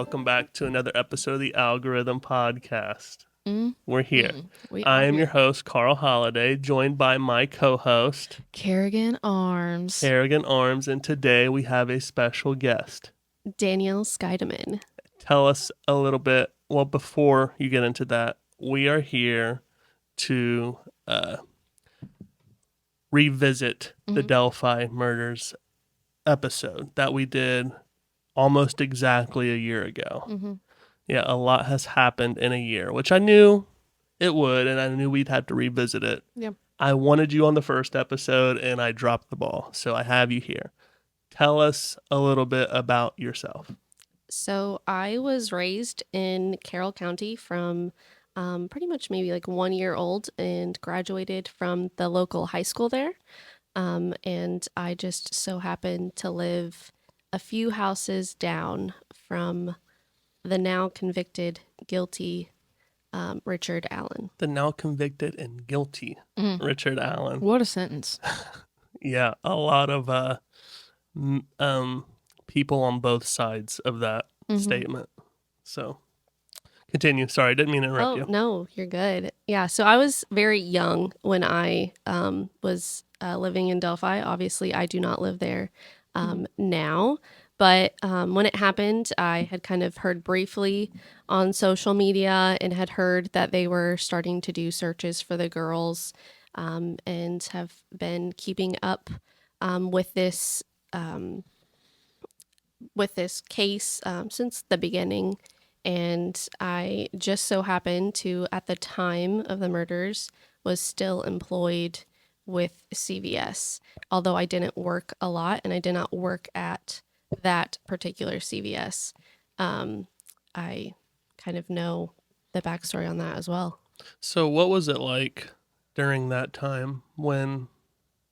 welcome back to another episode of the Algorithm Podcast. We're here. I am your host, Carl Holliday, joined by my co-host, Kerrigan Arms. And today we have a special guest, Danielle Skydeman. Tell us a little bit, well, before you get into that, we are here to revisit the Delphi Murders episode that we did almost exactly a year ago. Yeah, a lot has happened in a year, which I knew it would, and I knew we'd have to revisit it. Yep. I wanted you on the first episode, and I dropped the ball, so I have you here. Tell us a little bit about yourself. So I was raised in Carroll County from pretty much maybe like 1 year old and graduated from the local high school there. And I just so happened to live a few houses down from the now convicted, guilty Richard Allen. The now convicted and guilty Richard Allen. What a sentence. Yeah, a lot of people on both sides of that statement. So continue. Sorry, I didn't mean to interrupt you. No, you're good. Yeah, so I was very young when I was living in Delphi. Obviously, I do not live there now. But when it happened, I had kind of heard briefly on social media and had heard that they were starting to do searches for the girls and have been keeping up with this case since the beginning. And I just so happened to, at the time of the murders, was still employed with CVS, although I didn't work a lot and I did not work at that particular CVS. I kind of know the backstory on that as well. So what was it like during that time when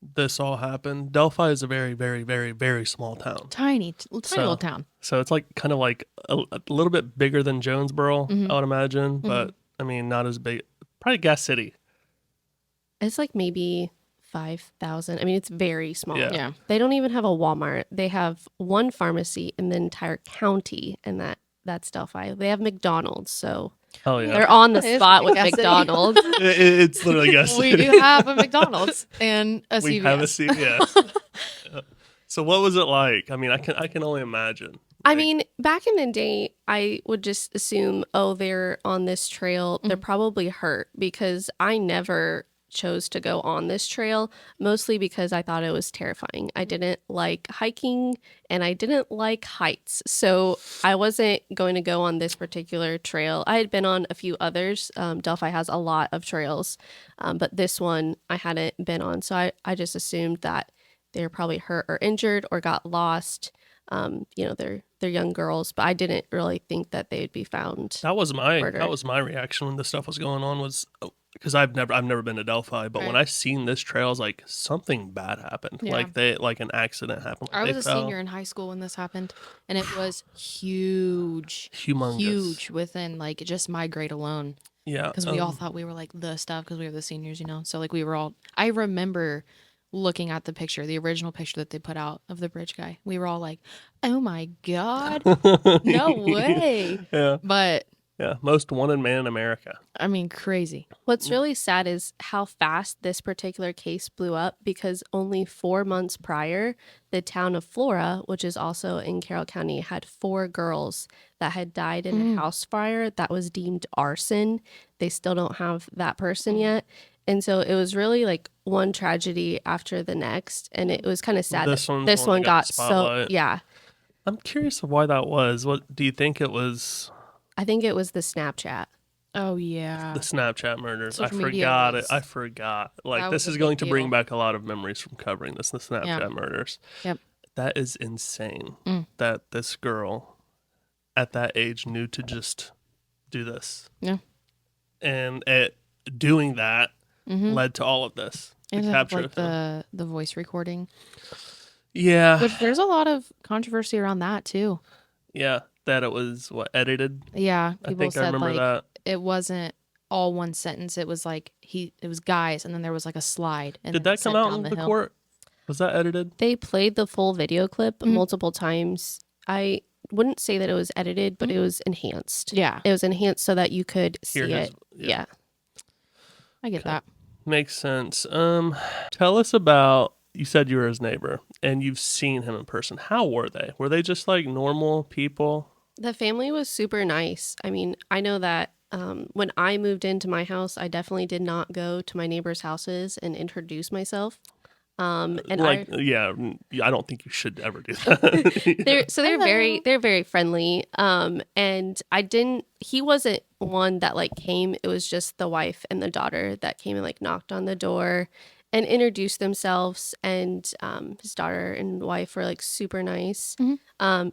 this all happened? Delphi is a very, very, very, very small town. Tiny little town. So it's like kind of like a little bit bigger than Jonesboro, I would imagine. But I mean, not as big. Probably Gas City. It's like maybe 5,000. I mean, it's very small. Yeah. They don't even have a Walmart. They have one pharmacy in the entire county, and that's Delphi. They have McDonald's, so they're on the spot with McDonald's. It's literally Gas We City. do have a McDonald's and a CVS. We have a CVS. Yeah. So what was it like? I mean, I can only imagine. I mean, back in the day, I would just assume, they're on this trail. They're probably hurt, because I never chose to go on this trail, mostly because I thought it was terrifying. I didn't like hiking and I didn't like heights. So I wasn't going to go on this particular trail. I had been on a few others. Delphi has a lot of trails, but this one I hadn't been on. So I just assumed that they were probably hurt or injured or got lost. They're young girls, but I didn't really think that they would be found. That was my murdered. reaction when this stuff was going on, was because I've never been to Delphi, but when I seen this trail, I was like, something bad happened. Yeah. Like an accident happened. Like I was they a fell. senior in high school when this happened, and it was huge. Humongous. Huge within like just my grade alone. Yeah. Because we all thought we were like the stuff because we were the seniors, So like we were all, I remember looking at the picture, the original picture that they put out of the bridge guy. We were all like, oh my God, no way. Yeah. But Yeah. Most wanted man in America. I mean, crazy. What's really sad is how fast this particular case blew up, because only 4 months prior, the town of Flora, which is also in Carroll County, had 4 girls that had died in a house fire that was deemed arson. They still don't have that person yet. And so it was really like one tragedy after the next. And it was kind of sad This that one's this the one one that got got the so, spotlight. yeah. I'm curious of why that was. What do you think it was? I think it was the Snapchat. Oh yeah. The Snapchat murders. I Social media forgot it. was- I forgot. Like, That this was is a going big to bring deal. back a lot of memories from covering this, the Snapchat Yeah. murders. Yep. That is insane that this girl at that age knew to just do this. Yeah. And doing that led to all of this. The And capture like of him. the voice recording. Yeah. Which there's a lot of controversy around that too. Yeah. That it was, edited? Yeah. I People think I said remember like that. it wasn't all one sentence. It was like it was guys, and then there was like a slide. And Did then that come sent out down in the the hill. court? Was that edited? They played the full video clip multiple times. I wouldn't say that it was edited, but it was enhanced. Yeah. It was enhanced so that you could Hear see his- it. yeah. Yeah. I get that. Makes sense. Tell us about, you said you were his neighbor and you've seen him in person. How were they? Were they just like normal people? The family was super nice. I mean, I know that when I moved into my house, I definitely did not go to my neighbors' houses and introduce myself. And Like, yeah, I don't think you should ever do that. they're very friendly. And he wasn't one that like came. It was just the wife and the daughter that came and like knocked on the door and introduced themselves. And his daughter and wife were like super nice.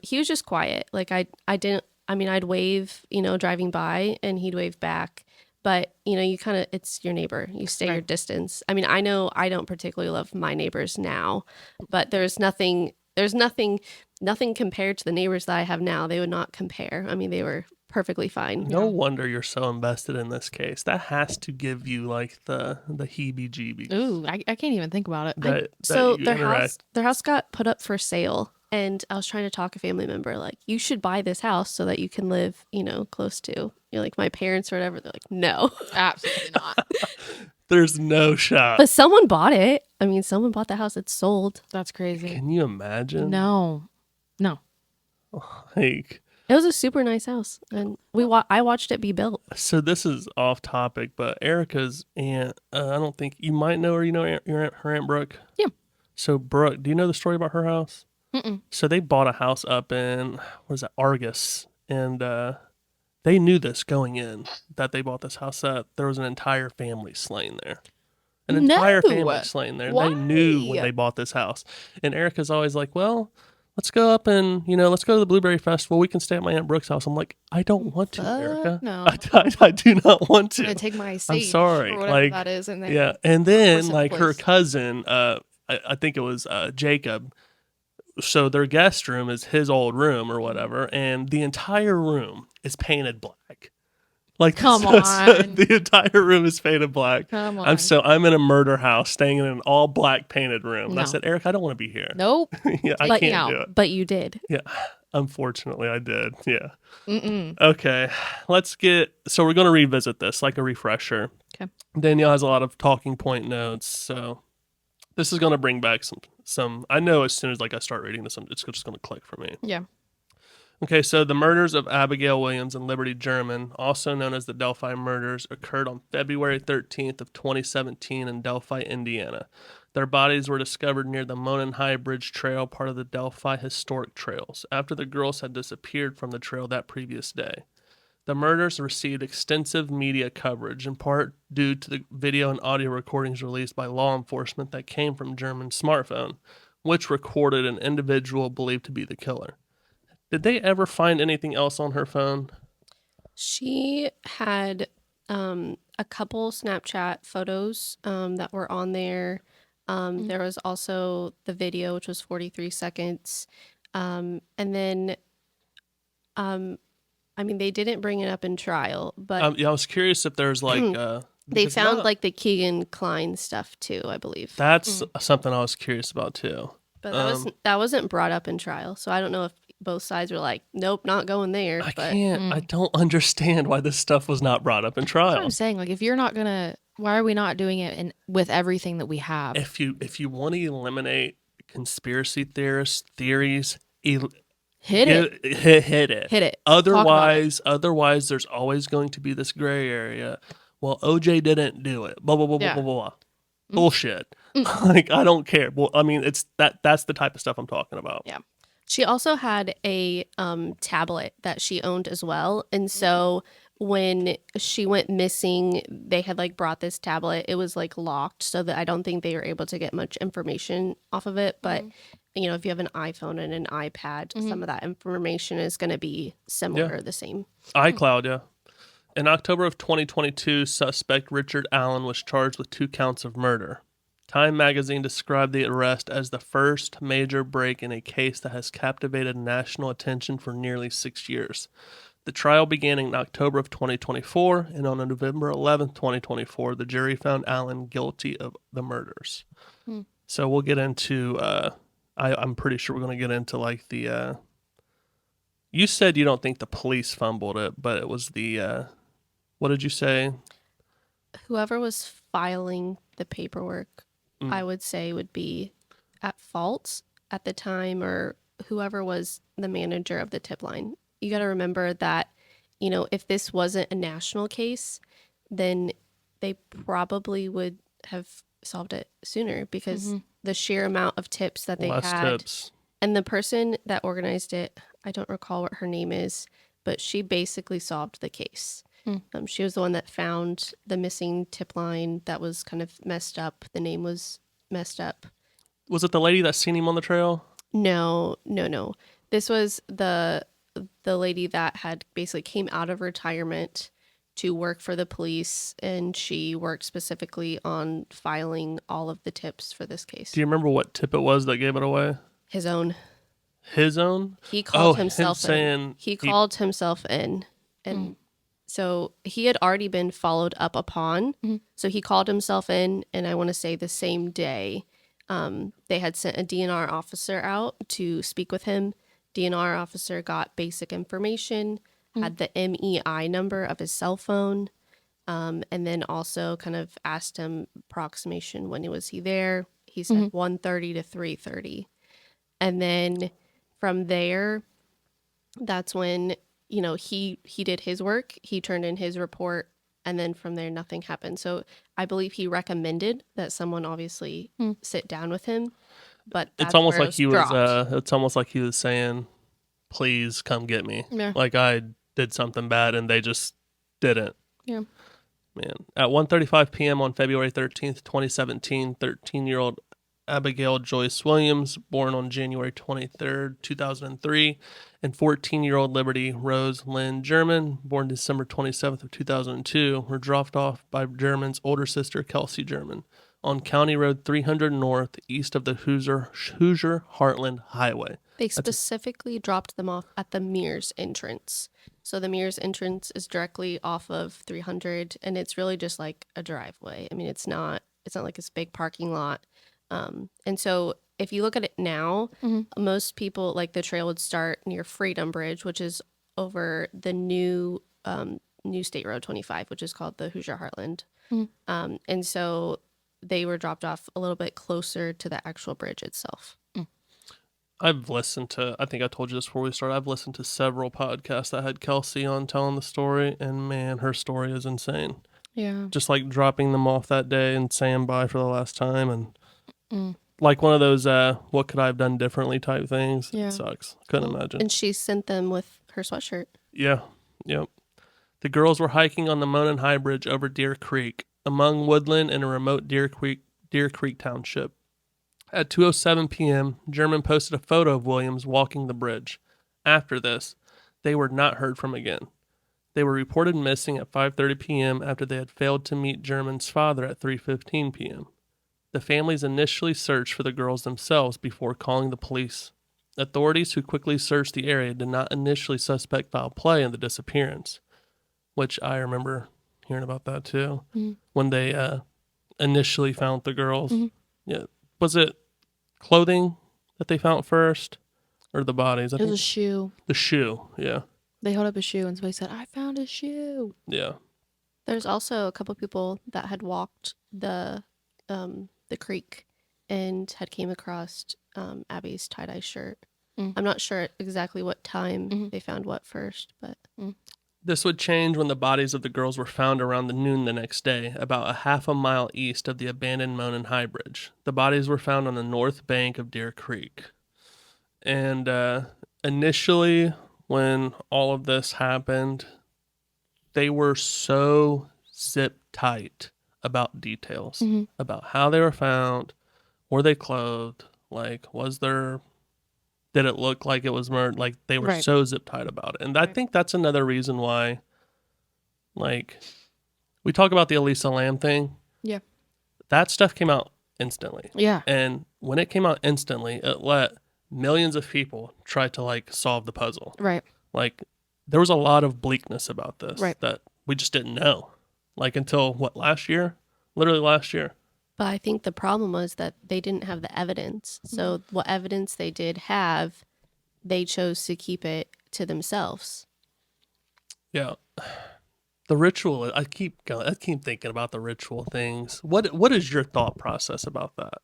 He was just quiet. Like I'd wave, driving by, and he'd wave back. But, it's your neighbor. You stay your distance. I mean, I know I don't particularly love my neighbors now, but there's nothing compared to the neighbors that I have now. They would not compare. I mean, they were perfectly fine. No wonder you're so invested in this case. That has to give you like the heebie-jeebies. Ooh, I can't even think about it. So their house got put up for sale. And I was trying to talk a family member, like, you should buy this house so that you can live, close to, like my parents or whatever. They're like, no. Absolutely not. There's no shot. But someone bought it. I mean, someone bought the house. It's sold. That's crazy. Can you imagine? No. Like, it was a super nice house, and I watched it be built. So this is off topic, but Erica's aunt, I don't think you might know her. You know her aunt Brooke? Yeah. So Brooke, do you know the story about her house? Mm-mm. So they bought a house up in, Argus, and they knew this going in, that they bought this house, that there was an entire family slain there. An entire family slain there. Why? They knew when they bought this house. And Erica's always like, well, let's go up and, let's go to the Blueberry Festival. We can stay at my Aunt Brooke's house. I'm like, I don't want to, Erica. No. I do not want to. I'm going to take my sage. I'm sorry. Or whatever that is in there. Yeah. And then, Place. her cousin, I think it was Jacob. So their guest room is his old room or whatever, and the entire room is painted black. Like, come on, the entire room is painted black. Come on. I'm in a murder house, staying in an all black painted room. And I said, Eric, I don't want to be here. Nope. Yeah, I can't do it. But you did. Yeah, unfortunately, I did. Yeah. Mm-mm. Okay, so we're going to revisit this like a refresher. Okay. Danielle has a lot of talking point notes, so this is going to bring back some. I know as soon as I start reading this, it's just going to click for me. Yeah. Okay, so the murders of Abigail Williams and Liberty German, also known as the Delphi Murders, occurred on February 13th of 2017 in Delphi, Indiana. Their bodies were discovered near the Monon High Bridge Trail, part of the Delphi Historic Trails, after the girls had disappeared from the trail that previous day. The murders received extensive media coverage, in part due to the video and audio recordings released by law enforcement that came from German's smartphone, which recorded an individual believed to be the killer. Did they ever find anything else on her phone? She had a couple Snapchat photos that were on there. There was also the video, which was 43 seconds. And then, they didn't bring it up in trial, but I was curious if there's they found the Keegan Klein stuff too, I believe. That's something I was curious about too. But that wasn't brought up in trial, so I don't know if both sides were like, nope, not going there. I don't understand why this stuff was not brought up in trial. That's what I'm saying. Like, if you're not gonna, why are we not doing it with everything that we have? If you want to eliminate conspiracy theories, hit it. Otherwise, there's always going to be this gray area. Well, OJ didn't do it. Blah blah blah blah blah blah. Bullshit. I don't care. Well, it's that's the type of stuff I'm talking about. Yeah. She also had a tablet that she owned as well. And so when she went missing, they had brought this tablet. It was locked, so that I don't think they were able to get much information off of it. But, if you have an iPhone and an iPad, some of that information is going to be similar or the same. iCloud, yeah. In October of 2022, suspect Richard Allen was charged with 2 counts of murder. Time magazine described the arrest as the first major break in a case that has captivated national attention for nearly 6 years. The trial began in October of 2024, and on November 11th, 2024, the jury found Allen guilty of the murders. So we'll get into, I'm pretty sure we're going to get into You said you don't think the police fumbled it, but it was the, what did you say? Whoever was filing the paperwork, I would say would be at fault at the time, or whoever was the manager of the tip line. You got to remember that, if this wasn't a national case, then they probably would have solved it sooner because the sheer amount of tips that they Less had. tips. And the person that organized it, I don't recall what her name is, but she basically solved the case. She was the one that found the missing tip line that was kind of messed up. The name was messed up. Was it the lady that seen him on the trail? No. This was the lady that had basically came out of retirement to work for the police, and she worked specifically on filing all of the tips for this case. Do you remember what tip it was that gave it away? His own. His own? He called himself him saying in. He called himself in. And so he had already been followed up upon. So he called himself in, and I want to say the same day, they had sent a DNR officer out to speak with him. DNR officer got basic information, had the MEI number of his cell phone, and then also kind of asked him approximation when was he there. He said 1:30 to 3:30. And then from there, that's when, he did his work. He turned in his report. And then from there, nothing happened. So I believe he recommended that someone obviously sit down with him. But that's it's almost where like he was. It's almost like he was saying, "Please come get me." Yeah. Like I did something bad, and they just didn't. Yeah. Man, at 1:35 p.m. on February 13th, 2017, 13-year-old Abigail Joyce Williams, born on January 23rd, 2003, and 14-year-old Liberty Rose Lynn German, born December 27th of 2002, were dropped off by German's older sister, Kelsey German, on County Road 300 North, east of the Hoosier Heartland Highway. They specifically dropped them off at the Mears entrance. So the Mears entrance is directly off of 300, and it's really just like a driveway. I mean, it's not like this big parking lot. And so if you look at it now, most people, like the trail would start near Freedom Bridge, which is over the new State Road 25, which is called the Hoosier Heartland. And so they were dropped off a little bit closer to the actual bridge itself. I've listened to, I think I told you this before we started, I've listened to several podcasts that had Kelsey on telling the story, and man, her story is insane. Yeah. Just like dropping them off that day and saying bye for the last time, and like one of those what could I have done differently type things. Yeah. It sucks. Couldn't imagine. And she sent them with her sweatshirt. Yeah. Yep. The girls were hiking on the Monon High Bridge over Deer Creek, among woodland in a remote Deer Creek Township. At 2:07 p.m., German posted a photo of Williams walking the bridge. After this, they were not heard from again. They were reported missing at 5:30 p.m. after they had failed to meet German's father at 3:15 p.m. The families initially searched for the girls themselves before calling the police. Authorities who quickly searched the area did not initially suspect foul play in the disappearance, which I remember hearing about that too. When they initially found the girls. Yeah, was it clothing that they found first, or the bodies? It was a shoe. The shoe. Yeah. They held up a shoe and somebody said, "I found a shoe." Yeah. There's also a couple people that had walked the creek and had came across Abby's tie-dye shirt. I'm not sure exactly what time they found what first, but This would change when the bodies of the girls were found around the noon the next day, about a half a mile east of the abandoned Monon High Bridge. The bodies were found on the north bank of Deer Creek. And initially, when all of this happened, they were so zip tight about details, about how they were found, were they clothed, like, did it look like it was murdered? Like, they were so zip tight about it. And I think that's another reason why, like, we talk about the Elisa Lam thing. Yeah. That stuff came out instantly. Yeah. And when it came out instantly, it let millions of people try to, like, solve the puzzle. Right. Like, there was a lot of bleakness about this that we just didn't know. Like, until, last year? Literally last year. But I think the problem was that they didn't have the evidence. So what evidence they did have, they chose to keep it to themselves. Yeah. The ritual, I keep thinking about the ritual things. What is your thought process about that?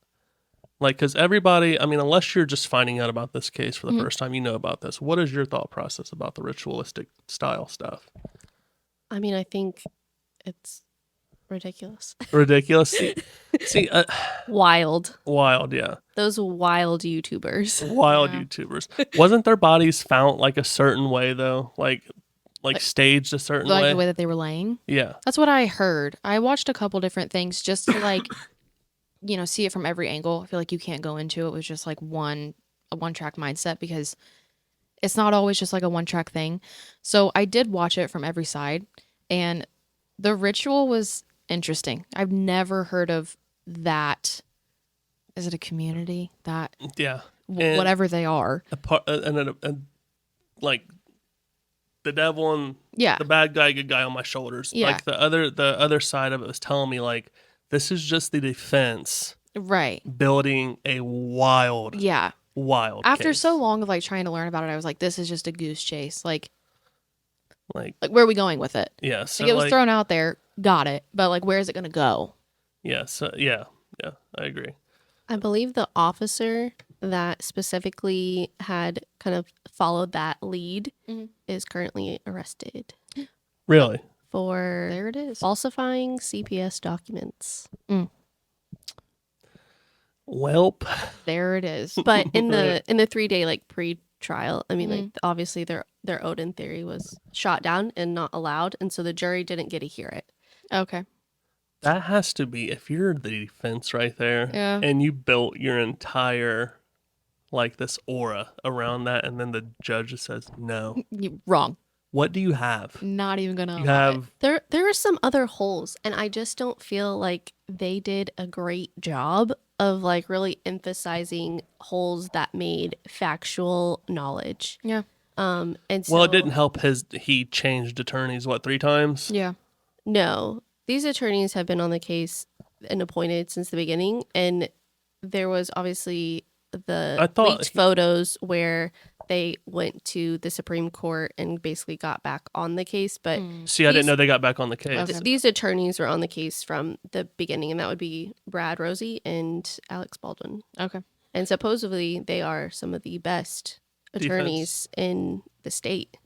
Like, because everybody, I mean, unless you're just finding out about this case for the first time, you know about this. What is your thought process about the ritualistic style stuff? I mean, I think it's ridiculous. Ridiculous. See, Wild. wild, yeah. Those wild YouTubers. Wild Yeah. YouTubers. Wasn't their bodies found like a certain way though? Like staged a certain Like way? the way that they were laying. Yeah. That's what I heard. I watched a couple different things just to like, see it from every angle. I feel like you can't go into it with just like a one track mindset because it's not always just like a one track thing. So I did watch it from every side, and the ritual was interesting. I've never heard of that. Is it a community that? Yeah. Whatever they are. Like the devil and Yeah. the bad guy, good guy on my shoulders. Yeah. Like the other side of it was telling me like this is just the defense Right. building a wild After case. so long of like trying to learn about it, I was like, this is just a goose chase. Like where are we going with it? Yeah. So Like it was thrown out there, got it, but like where is it going to go? Yeah. So yeah, I agree. I believe the officer that specifically had kind of followed that lead is currently arrested Really? for There it is. falsifying CPS documents. Welp. There it is. But in the 3-day like pre-trial, I mean, like obviously their Odin theory was shot down and not allowed, and so the jury didn't get to hear it. Okay. That has to be, if you're the defense right there, Yeah. and you built your entire, like, this aura around that, and then the judge just says, no. Wrong. What do you have? Not even going to You have, There are some other holes, and I just don't feel like they did a great job of like really emphasizing holes that made factual knowledge. Yeah. And so, well, it didn't help he changed attorneys, 3 times? Yeah. No, these attorneys have been on the case and appointed since the beginning, and there was obviously the leaked photos where they went to the Supreme Court and basically got back on the case. But See, I didn't know they got back on the case. Okay. these attorneys were on the case from the beginning, and that would be Brad Rosie and Alex Baldwin. Okay. And supposedly they are some of the best attorneys in the state.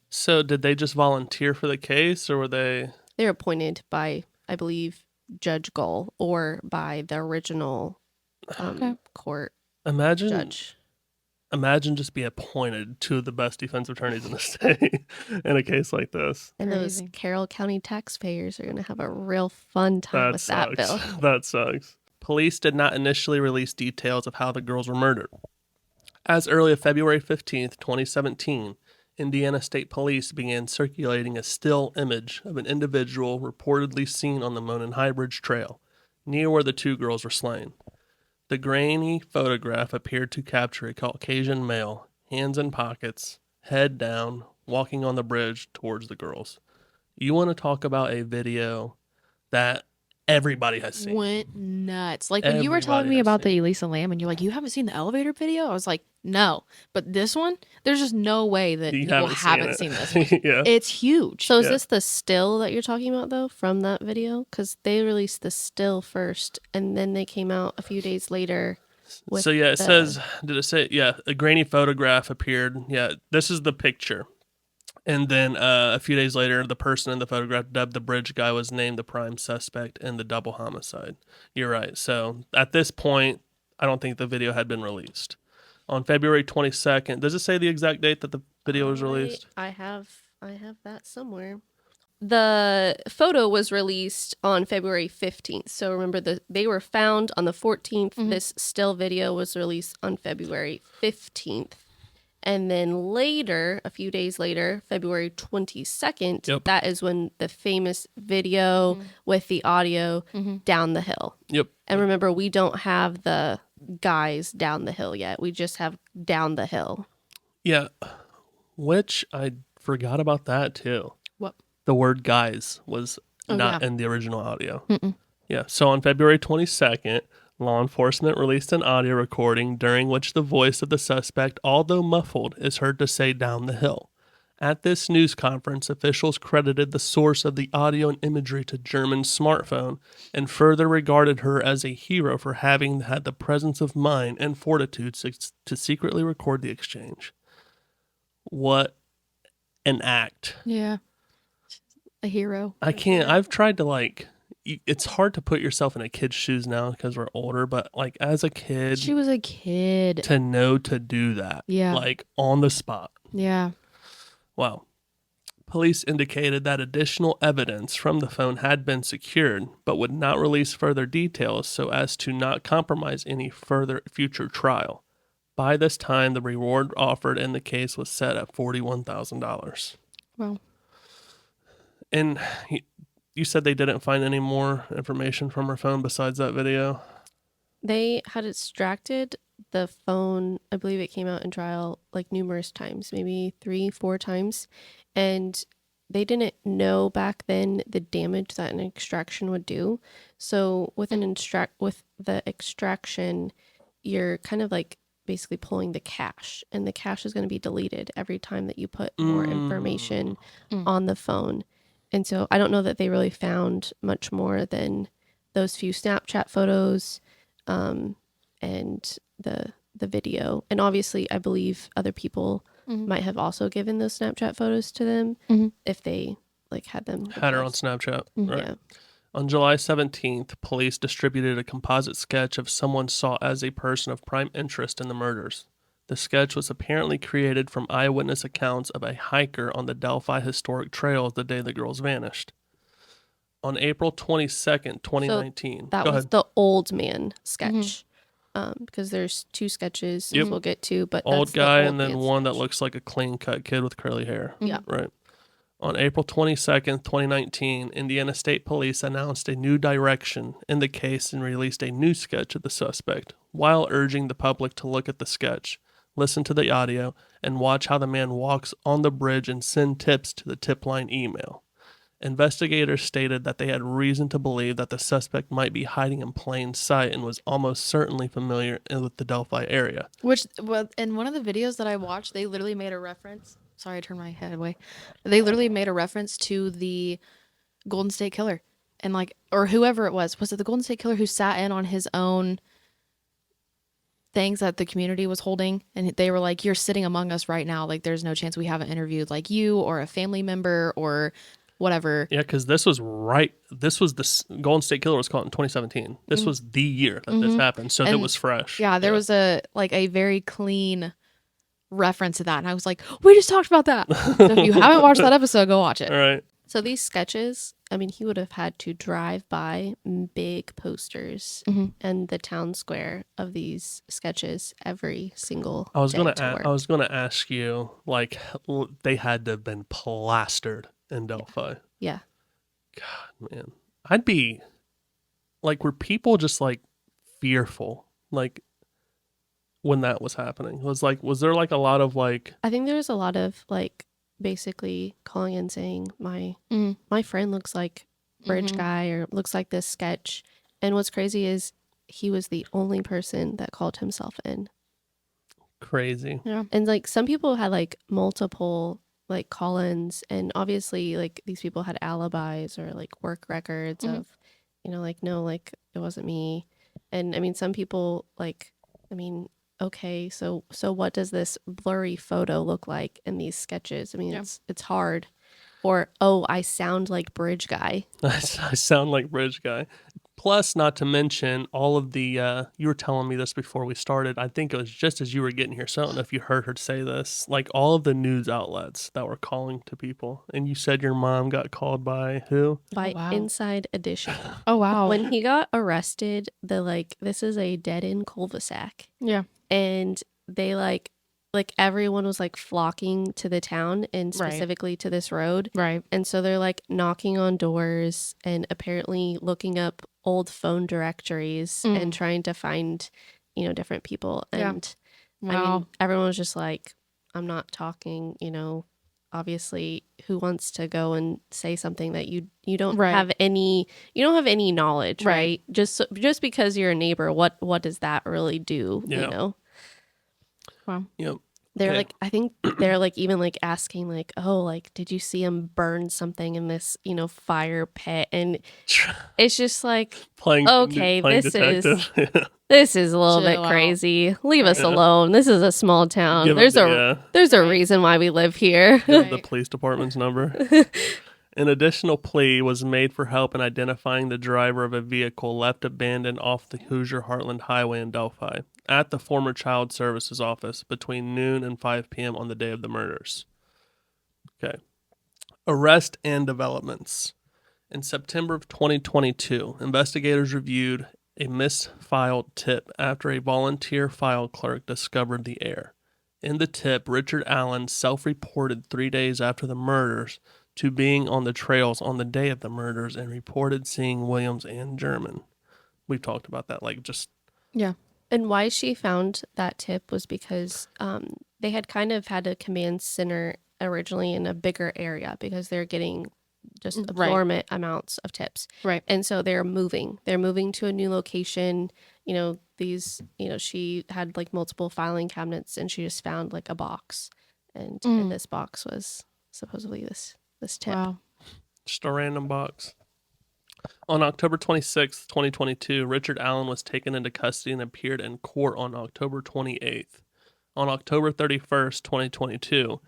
So did they just volunteer for the case, or were they? They're appointed by, I believe, Judge Gull or by the original court judge. Imagine just being appointed to the best defense attorneys in the state in a case like this. And those Crazy. Carroll County taxpayers are going to have a real fun time with that bill. That sucks. Police did not initially release details of how the girls were murdered. As early as February 15th, 2017, Indiana State Police began circulating a still image of an individual reportedly seen on the Monon High Bridge Trail, near where the 2 girls were slain. The grainy photograph appeared to capture a Caucasian male, hands in pockets, head down, walking on the bridge towards the girls. You want to talk about a video that everybody has seen? Went nuts. Like when you were telling me about the Elisa Lam and you're like, you haven't seen the elevator video? I was like, no. But this one, there's just no way that people haven't seen this one. Yeah. It's huge. So is this the still that you're talking about, though, from that video? Because they released the still first, and then they came out a few days later. So yeah, it says, did it say, yeah, a grainy photograph appeared. Yeah, this is the picture. And then a few days later, the person in the photograph, dubbed the bridge guy, was named the prime suspect in the double homicide. You're right. So at this point, I don't think the video had been released. On February 22nd, does it say the exact date that the video was released? I have that somewhere. The photo was released on February 15th. So remember, they were found on the 14th. This still video was released on February 15th. And then later, a few days later, February 22nd, that is when the famous video with the audio down the hill. Yep. And remember, we don't have the guys down the hill yet. We just have down the hill. Yeah. Which I forgot about that too. What? The word guys was not in the original audio. Yeah. So on February 22nd, law enforcement released an audio recording during which the voice of the suspect, although muffled, is heard to say down the hill. At this news conference, officials credited the source of the audio and imagery to German's smartphone and further regarded her as a hero for having had the presence of mind and fortitude to secretly record the exchange. What an act. Yeah. A hero. I can't. I've tried to it's hard to put yourself in a kid's shoes now because we're older, but like as a kid, She was a kid. to know to do that. Yeah. Like on the spot. Yeah. Wow. Police indicated that additional evidence from the phone had been secured, but would not release further details so as to not compromise any further future trial. By this time, the reward offered in the case was set at $41,000. Well. And you said they didn't find any more information from her phone besides that video? They had extracted the phone. I believe it came out in trial like numerous times, maybe 3-4 times. And they didn't know back then the damage that an extraction would do. So with the extraction, you're kind of like basically pulling the cache, and the cache is going to be deleted every time that you put more information on the phone. And so I don't know that they really found much more than those few Snapchat photos and the video. And obviously, I believe other people might have also given those Snapchat photos to them if they like had them. Had her on Snapchat. Right. Yeah. On July 17th, police distributed a composite sketch of someone sought as a person of prime interest in the murders. The sketch was apparently created from eyewitness accounts of a hiker on the Delphi Historic Trail the day the girls vanished. On April 22nd, 2019. So that Go was ahead. the old man sketch. Because there's 2 sketches we'll get to, but Old that's the guy old and then man one that sketch. looks like a clean-cut kid with curly hair. Yeah. Right. On April 22nd, 2019, Indiana State Police announced a new direction in the case and released a new sketch of the suspect, while urging the public to look at the sketch, listen to the audio, and watch how the man walks on the bridge and send tips to the tip line email. Investigators stated that they had reason to believe that the suspect might be hiding in plain sight and was almost certainly familiar with the Delphi area. In one of the videos that I watched, they literally made a reference. Sorry, I turned my head away. They literally made a reference to the Golden State Killer. And or whoever it was. Was it the Golden State Killer who sat in on his own things that the community was holding? And they were like, you're sitting among us right now. Like, there's no chance we haven't interviewed like you or a family member or whatever. Yeah, because this was the Golden State Killer was caught in 2017. This was the year that this happened, so it was fresh. Yeah, there was a very clean reference to that, and I was like, we just talked about that. So if you haven't watched that episode, go watch it. All right. So these sketches, I mean, he would have had to drive by big posters and the town square of these sketches every single I was day gonna to work. I was gonna ask you, like, they had to have been plastered in Delphi. Yeah. God, man, I'd be like, were people just like fearful, like, when that was happening? Was there like a lot of like? I think there was a lot of like basically calling and saying my friend looks like Bridge Guy or looks like this sketch. And what's crazy is he was the only person that called himself in. Crazy. Yeah. And like some people had like multiple like call-ins, and obviously like these people had alibis or like work records of, you know, like, no, like it wasn't me. And I mean, some people like, I mean, okay, so what does this blurry photo look like in these sketches? I mean, it's hard. Or, oh, I sound like Bridge Guy. I sound like Bridge Guy. Plus, not to mention all of the, you were telling me this before we started. I think it was just as you were getting here. So I don't know if you heard her say this. Like all of the news outlets that were calling to people. And you said your mom got called by who? By Inside Edition. Oh, wow. When he got arrested, this is a dead-end cul-de-sac. Yeah. And they like everyone was like flocking to the town and specifically to this road. Right. And so they're like knocking on doors and apparently looking up old phone directories and trying to find, you know, different people. And I mean, everyone was just like, I'm not talking, you know, obviously who wants to go and say something that you don't have any knowledge, right? Just because you're a neighbor, what does that really do, you know? Wow. Yep. They're Okay. like, I think they're like even like asking like, oh, like, did you see him burn something in this, fire pit? And it's just like, okay, playing this is detective. a little bit Chill out. crazy. Leave us Right. alone. This is a small town. Give him There's a Right. reason why we live here. give him the Right. police department's number. An additional plea was made for help in identifying the driver of a vehicle left abandoned off the Hoosier Heartland Highway in Delphi at the former Child Services office between noon and 5 p.m. on the day of the murders. Okay. Arrest and developments. In September of 2022, investigators reviewed a misfiled tip after a volunteer file clerk discovered the error. In the tip, Richard Allen self-reported 3 days after the murders to being on the trails on the day of the murders and reported seeing Williams and German. We've talked about that, like just Yeah. And why she found that tip was because they had kind of had a command center originally in a bigger area because they're getting just Right. absorbent amounts of tips. Right. And so they're moving. They're moving to a new location. She had like multiple filing cabinets and she just found like a box. And in this box was supposedly this tip. Wow. just a random box. On October 26, 2022, Richard Allen was taken into custody and appeared in court on October 28th. On October 31st, 2022,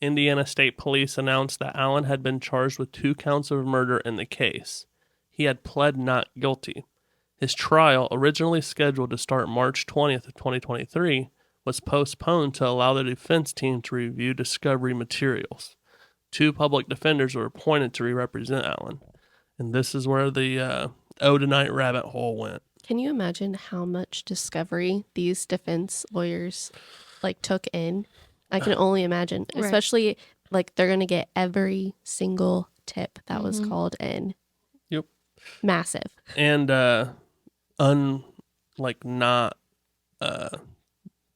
Indiana State Police announced that Allen had been charged with 2 counts of murder in the case. He had pled not guilty. His trial, originally scheduled to start March 20th of 2023, was postponed to allow the defense team to review discovery materials. 2 public defenders were appointed to re-represent Allen. And this is where the Odinite rabbit hole went. Can you imagine how much discovery these defense lawyers like took in? I can only imagine, Right. especially like they're going to get every single tip that was called in. Yep. Massive. And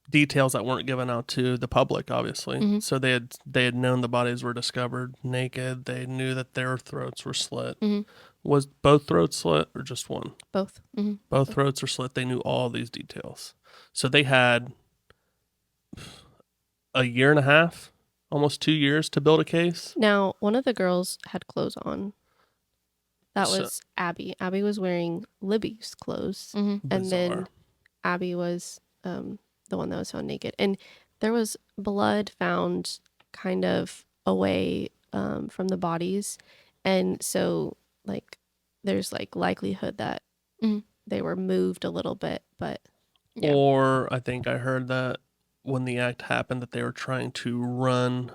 details that weren't given out to the public, obviously. So they had known the bodies were discovered naked. They knew that their throats were slit. Was both throats slit or just one? Both. Both throats are slit. They knew all these details. So they had a year and a half, almost 2 years to build a case. Now, one of the girls had clothes on. That So- was Abby. Abby was wearing Libby's clothes. And then Bizarre. Abby was the one that was found naked. And there was blood found kind of away from the bodies. And so, like, there's, like, likelihood that they were moved a little bit. But, yeah. Or I think I heard that when the act happened that they were trying to run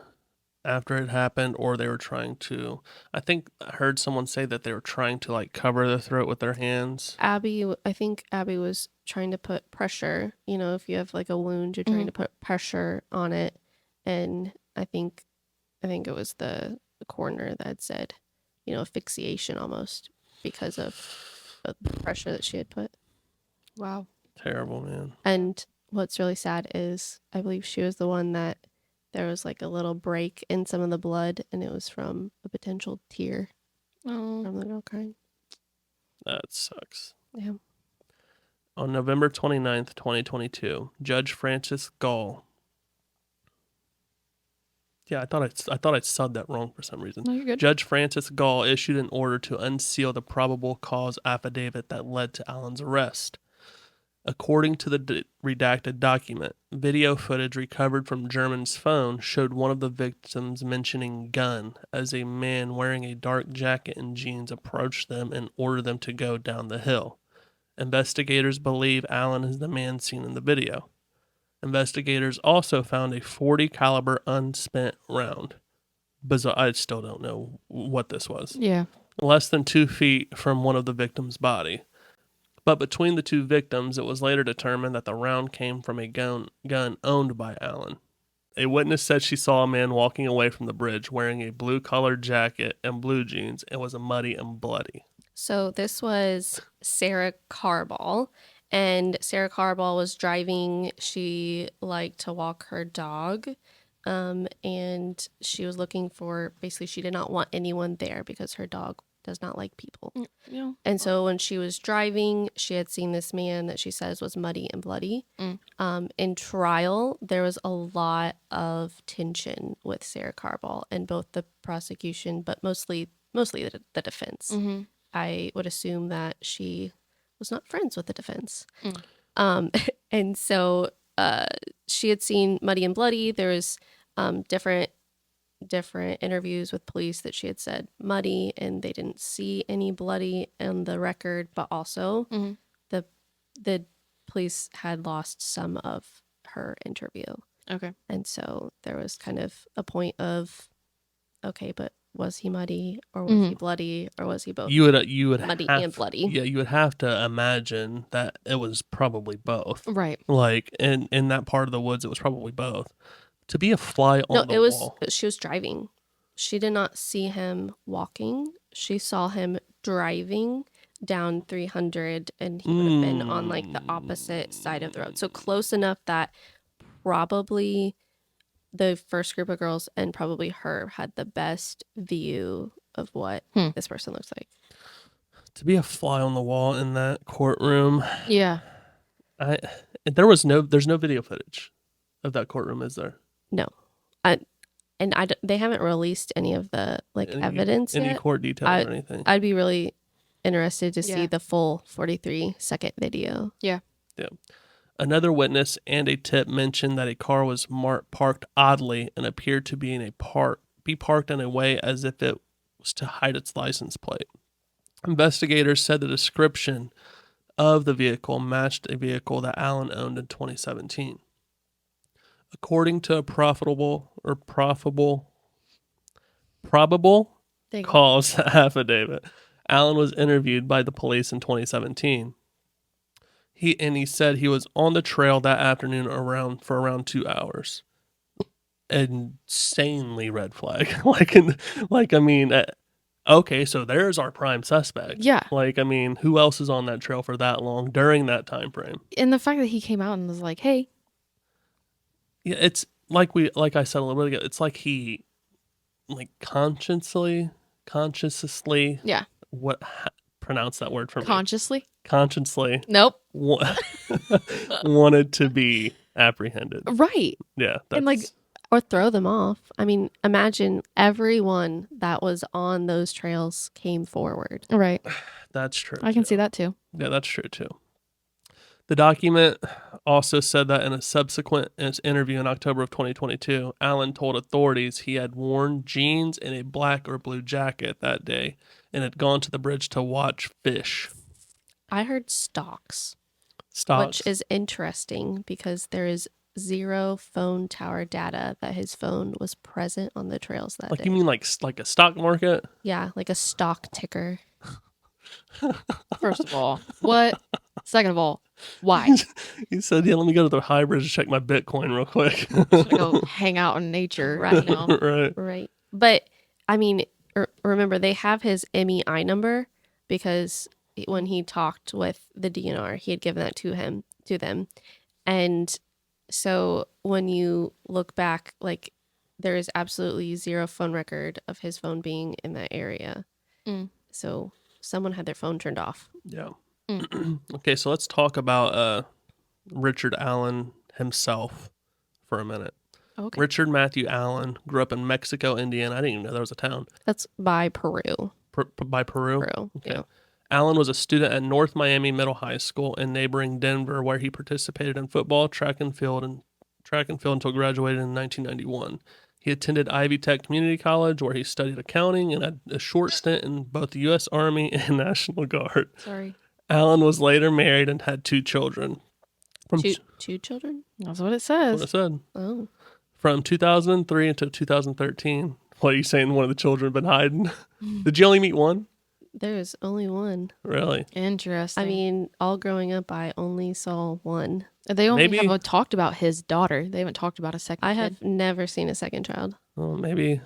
after it happened, or they were trying to, I think I heard someone say that they were trying to like cover the throat with their hands. I think Abby was trying to put pressure. If you have like a wound, you're trying to put pressure on it. And I think it was the coroner that had said, asphyxiation almost because of the pressure that she had put. Wow. Terrible, man. And what's really sad is I believe she was the one that there was like a little break in some of the blood, and it was from a potential tear from the girl crying. That sucks. Yeah. On November 29th, 2022, Judge Francis Gall. Yeah, I thought I said that wrong for some reason. No, you're good. Judge Francis Gall issued an order to unseal the probable cause affidavit that led to Allen's arrest. According to the redacted document, video footage recovered from German's phone showed one of the victims mentioning gun as a man wearing a dark jacket and jeans approached them and ordered them to go down the hill. Investigators believe Allen is the man seen in the video. Investigators also found a .40 caliber unspent round. Bizarre. I still don't know what this was. Yeah. Less than 2 feet from one of the victim's body. But between the 2 victims, it was later determined that the round came from a gun owned by Allen. A witness said she saw a man walking away from the bridge wearing a blue-colored jacket and blue jeans and was muddy and bloody. So this was Sarah Carball, and Sarah Carball was driving. She liked to walk her dog, and she was looking for, basically she did not want anyone there because her dog does not like people. Yeah. And so when she was driving, she had seen this man that she says was muddy and bloody. In trial, there was a lot of tension with Sarah Carball and both the prosecution, but mostly the defense. I would assume that she was not friends with the defense. And so she had seen muddy and bloody. There was different interviews with police that she had said muddy and they didn't see any bloody in the record, but also the police had lost some of her interview. Okay. And so there was kind of a point of, okay, but was he muddy or was he bloody or was he both You would muddy have, and bloody? Yeah, you would have to imagine that it was probably both. Right. Like in that part of the woods, it was probably both. To be a fly on the wall. She was driving. She did not see him walking. She saw him driving down 300 and he would have been on like the opposite side of the road. So close enough that probably the first group of girls and probably her had the best view of what this person looks like. To be a fly on the wall in that courtroom. Yeah. There's no video footage of that courtroom, is there? No. They haven't released any of the evidence any yet. court details or anything. I'd be really interested to see the full 43-second video. Yeah. Yeah. Another witness and a tip mentioned that a car was parked oddly and appeared to be parked in a way as if it was to hide its license plate. Investigators said the description of the vehicle matched a vehicle that Allen owned in 2017. According to a probable cause affidavit, Allen was interviewed by the police in 2017. He said he was on the trail that afternoon for around 2 hours. Insanely red flag. Okay, so there's our prime suspect. Yeah. Who else is on that trail for that long during that time frame? And the fact that he came out and was like, "Hey." Yeah, it's like I said a little bit ago, it's like he consciously Yeah. pronounce that word for me. Consciously? Nope. Nope. Wanted to be apprehended. Right. Yeah. And or throw them off. I mean, imagine everyone that was on those trails came forward. Right. That's true. I can see that too. Yeah, that's true too. The document also said that in a subsequent interview in October of 2022, Allen told authorities he had worn jeans and a black or blue jacket that day and had gone to the bridge to watch fish. I heard stalks. Which is interesting because there is 0 phone tower data that his phone was present on the trails that day. You mean like a stock market? Yeah, like a stock ticker. First of all, what? Second of all, why? He said, "Yeah, let me go to the high bridge to check my Bitcoin real quick." Go hang out in nature right now. Right. But I mean, remember they have his MEI number because when he talked with the DNR, he had given that to them, and so when you look back, there is absolutely 0 phone record of his phone being in that area. So someone had their phone turned off. Yeah. Okay, so let's talk about Richard Allen himself for a minute. Okay. Richard Matthew Allen grew up in Mexico, Indiana. I didn't even know there was a town. That's by Peru. By Peru? Peru, Okay. yeah. Allen was a student at North Miami Middle High School in neighboring Denver, where he participated in football, track and field until graduated in 1991. He attended Ivy Tech Community College, where he studied accounting and had a short stint in both the U.S. Army and National Guard. Sorry. Allen was later married and had 2 children. Two children? That's what it says. That's what I said. Oh. From 2003 until 2013. What are you saying? One of the children been hiding? Did you only meet one? There's only one. Really? Interesting. I mean, all growing up, I only saw one. They only have talked about his daughter. They haven't talked about a second I kid. have never seen a second child. Well, maybe.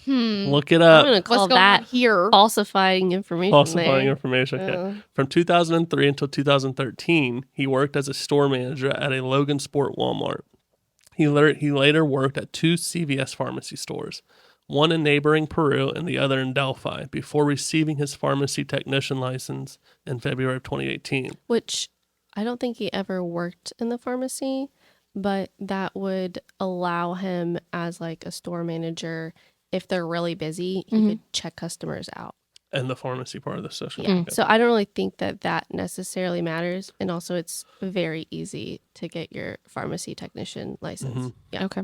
Look it up. I'm going to call that here falsifying information. Falsifying information. Okay. From 2003 until 2013, he worked as a store manager at a Logan Sport Walmart. He later worked at 2 CVS pharmacy stores. one in neighboring Peru and the other in Delphi, before receiving his pharmacy technician license in February of 2018. Which I don't think he ever worked in the pharmacy, but that would allow him as like a store manager, if they're really busy, he could check customers out. And the pharmacy part of the session. Yeah. So I don't really think that necessarily matters. And also it's very easy to get your pharmacy technician license. Yeah. Okay.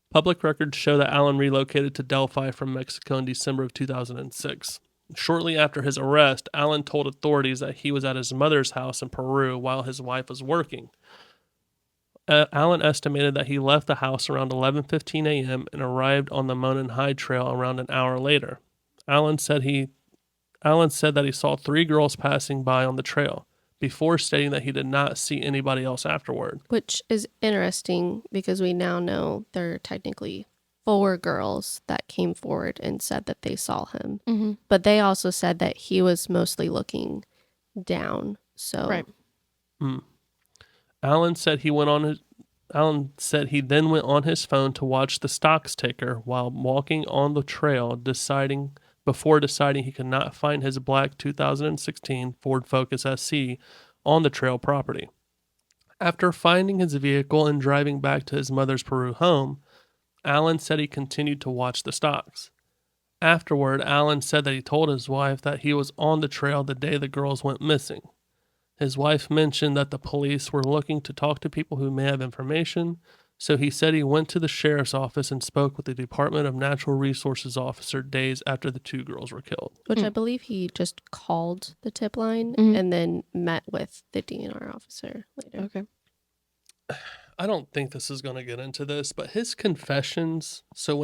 Public records show that Allen relocated to Delphi from Mexico in December of 2006. Shortly after his arrest, Allen told authorities that he was at his mother's house in Peru while his wife was working. Allen estimated that he left the house around 11:15 a.m. and arrived on the Monon High Trail around an hour later. Allen said that he saw 3 girls passing by on the trail, before stating that he did not see anybody else afterward. Which is interesting because we now know there are technically 4 girls that came forward and said that they saw him. Mm-hmm. But they also said that he was mostly looking down. So Right. Allen said he then went on his phone to watch the stocks ticker while walking on the trail, before deciding he could not find his black 2016 Ford Focus SC on the trail property. After finding his vehicle and driving back to his mother's Peru home, Allen said he continued to watch the stocks. Afterward, Allen said that he told his wife that he was on the trail the day the girls went missing. His wife mentioned that the police were looking to talk to people who may have information, so he said he went to the sheriff's office and spoke with the Department of Natural Resources officer days after the 2 girls were killed. Which I believe he just called the tip line and then met with the DNR officer later. Okay. I don't think this is going to get into this, but his confessions, so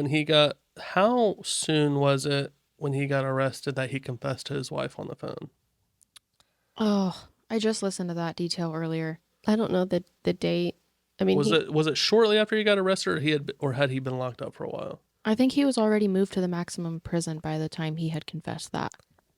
how soon was it when he got arrested that he confessed to his wife on the phone? Oh, I just listened to that detail earlier. I don't know the date. I mean, Was it shortly after he got arrested, or had he been locked up for a while? I think he was already moved to the maximum prison by the time he had confessed that.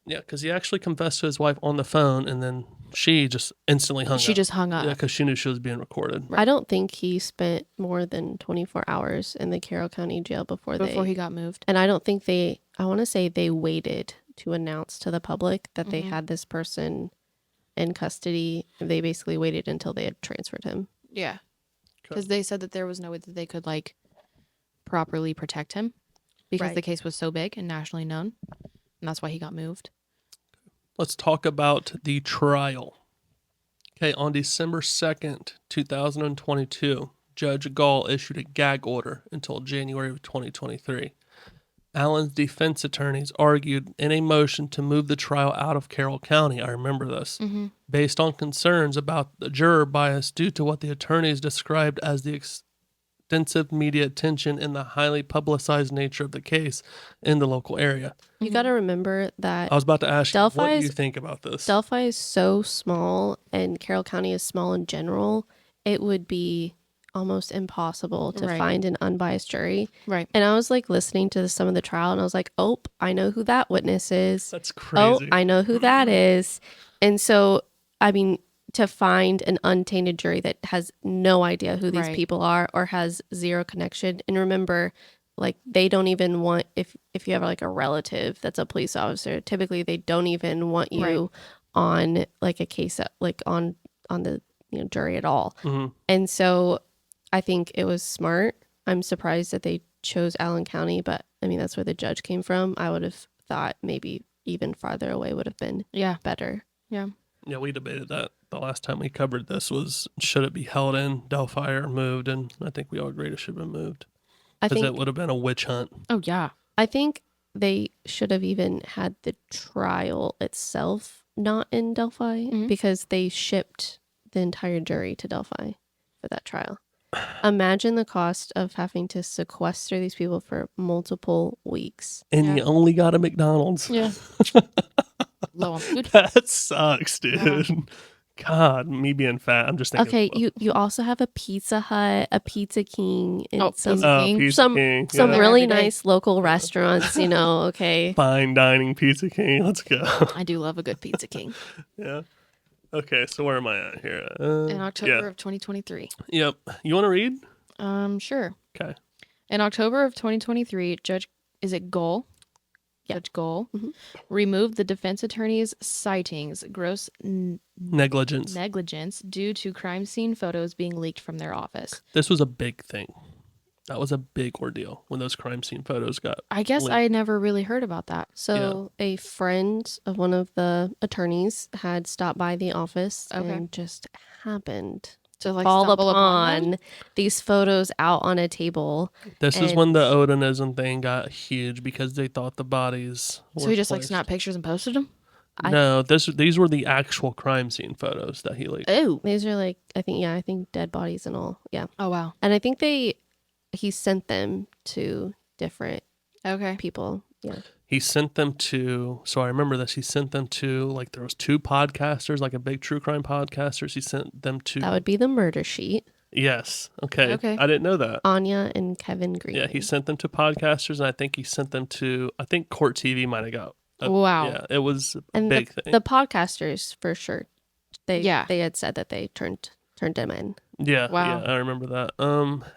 Yeah, because he actually confessed to his wife on the phone, and then she just instantly hung up. She just hung up. Yeah, because she knew she was being recorded. I don't think he spent more than 24 hours in the Carroll County jail before he got moved. And I don't think I want to say they waited to announce to the public that they had this person in custody. They basically waited until they had transferred him. Yeah. Because they said that there was no way that they could properly protect him because the case was so big and nationally known. And that's why he got moved. Let's talk about the trial. Okay, on December 2nd, 2022, Judge Gall issued a gag order until January of 2023. Allen's defense attorneys argued in a motion to move the trial out of Carroll County, I remember this, based on concerns about the juror bias due to what the attorneys described as the extensive media attention and the highly publicized nature of the case in the local area. You got to remember that I was about to ask you, what do you think about this? Delphi is so small and Carroll County is small in general. It would be almost impossible to find an unbiased jury. Right. And I was listening to some of the trial and I was like, oh, I know who that witness is. That's crazy. Oh, I know who that is. And so, I mean, to find an untainted jury that has no idea who these people are or has zero connection. And remember, they don't even want, if you have a relative that's a police officer, typically they don't even want you on a case, on the jury at all. And so I think it was smart. I'm surprised that they chose Allen County, but I mean, that's where the judge came from. I would have thought maybe even farther away would have been better. Yeah. Yeah, we debated that the last time we covered this was, should it be held in Delphi or moved? And I think we all agreed it should have been moved. Because it would have been a witch hunt. Oh, yeah. I think they should have even had the trial itself not in Delphi because they shipped the entire jury to Delphi for that trial. Imagine the cost of having to sequester these people for multiple weeks. And you only got a McDonald's. Yeah. Low on food. That sucks, dude. God, me being fat. I'm just thinking. Okay, you also have a Pizza Hut, a Pizza King, and some really nice local restaurants, okay. Fine dining Pizza King. Let's go. I do love a good Pizza King. Yeah. Okay, so where am I at here? In October of 2023. Yep. You want to read? Sure. Okay. In October of 2023, Judge is it Goal? Yeah. Judge Goal Mhm. removed the defense attorney's sightings, gross Negligence. due to crime scene photos being leaked from their office. This was a big thing. That was a big ordeal when those crime scene photos got I guess leaked. I never really heard about that. So a friend of one of the attorneys had stopped by the office Okay. and just happened To like fall stumble upon them? upon these photos out on a table. This is when the and- Odinism thing got huge because they thought the bodies were So he just like placed. snapped pictures and posted them? No, these were the actual crime scene photos that he leaked. Oh. These are like, I think dead bodies and all. Yeah. Oh, wow. And I think he sent them to different Okay. people. Yeah. He sent them to, so I remember this, he sent them to, like, there was 2 podcasters, like a big true crime podcasters. He sent them to, That would be the murder sheet. yes, okay. Okay. I didn't know that. Anya and Kevin Green. Yeah, he sent them to podcasters, and I think he sent them to, I think Court TV might have got. Wow. Yeah, it was a And big thing. the podcasters for sure. They Yeah. had said that they turned them in. Yeah, Wow. yeah, I remember that.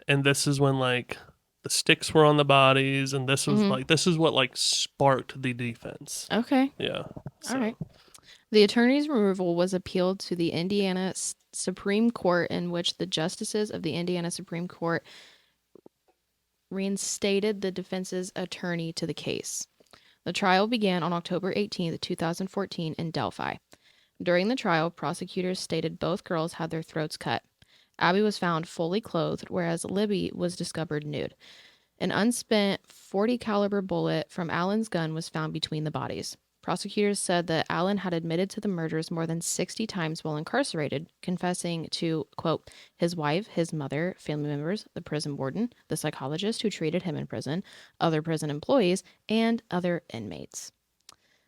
And this is when, like, the sticks were on the bodies, and this was Mhm. this is what, like, sparked the defense. Okay. Yeah. So, All right. The attorney's removal was appealed to the Indiana Supreme Court, in which the justices of the Indiana Supreme Court reinstated the defense's attorney to the case. The trial began on October 18th, 2014 in Delphi. During the trial, prosecutors stated both girls had their throats cut. Abby was found fully clothed, whereas Libby was discovered nude. An unspent .40 caliber bullet from Allen's gun was found between the bodies. Prosecutors said that Allen had admitted to the murders more than 60 times while incarcerated, confessing to, quote, his wife, his mother, family members, the prison warden, the psychologist who treated him in prison, other prison employees, and other inmates.